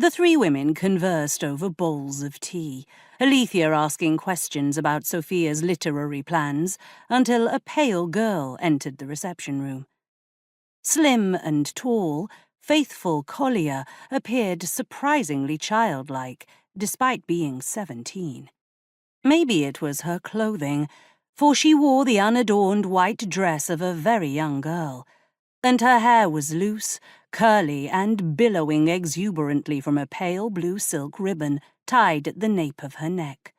The three women conversed over bowls of tea, Alethea asking questions about Sophia's literary plans, until a pale girl entered the reception room. Slim and tall, faithful Collier appeared surprisingly childlike, despite being 17. Maybe it was her clothing, for she wore the unadorned white dress of a very young girl, and her hair was loose, curly, and billowing exuberantly from a pale blue silk ribbon tied at the nape of her neck.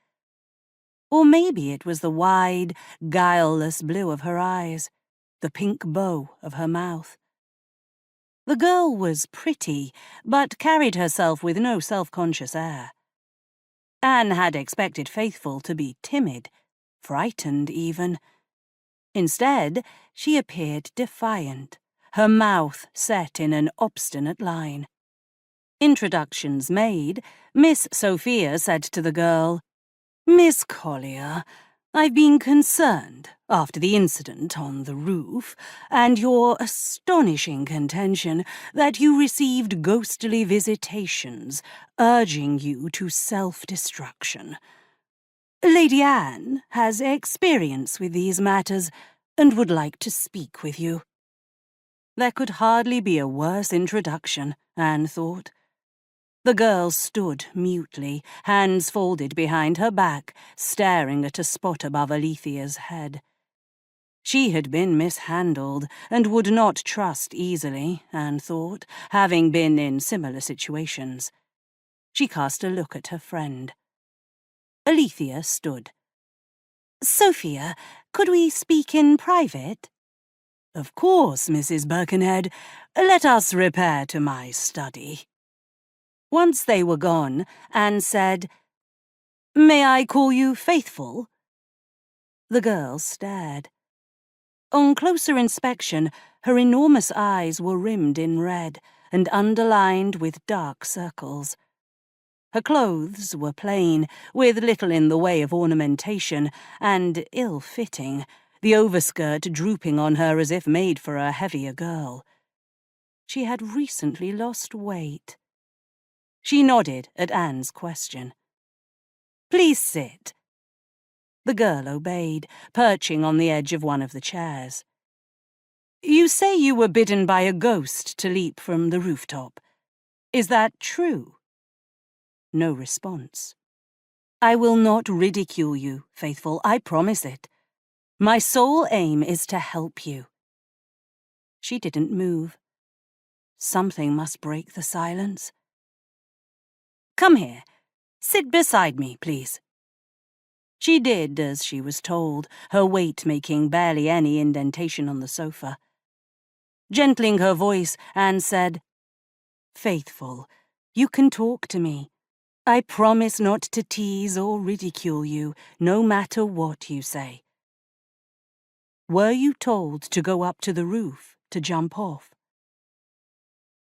Or maybe it was the wide, guileless blue of her eyes, the pink bow of her mouth. The girl was pretty, but carried herself with no self-conscious air. Anne had expected Faithful to be timid, frightened even. Instead, she appeared defiant, her mouth set in an obstinate line. Introductions made, Miss Sophia said to the girl, "Miss Collier, I've been concerned, after the incident on the roof, and your astonishing contention that you received ghostly visitations, urging you to self-destruction. Lady Anne has experience with these matters, and would like to speak with you." There could hardly be a worse introduction, Anne thought. The girl stood mutely, hands folded behind her back, staring at a spot above Alethea's head. She had been mishandled, and would not trust easily, Anne thought, having been in similar situations. She cast a look at her friend. Alethea stood. "Sophia, could we speak in private?" "Of course, Mrs. Birkenhead. Let us repair to my study." Once they were gone, Anne said, "May I call you Faithful?" The girl stared. On closer inspection, her enormous eyes were rimmed in red and underlined with dark circles. Her clothes were plain, with little in the way of ornamentation, and ill-fitting, the overskirt drooping on her as if made for a heavier girl. She had recently lost weight. She nodded at Anne's question. "Please sit." The girl obeyed, perching on the edge of one of the chairs. "You say you were bidden by a ghost to leap from the rooftop. Is that true?" No response. "I will not ridicule you, Faithful, I promise it. My sole aim is to help you." She didn't move. Something must break the silence. "Come here. Sit beside me, please." She did as she was told, her weight making barely any indentation on the sofa. Gentling her voice, Anne said, "Faithful, you can talk to me. I promise not to tease or ridicule you, no matter what you say. Were you told to go up to the roof, to jump off?"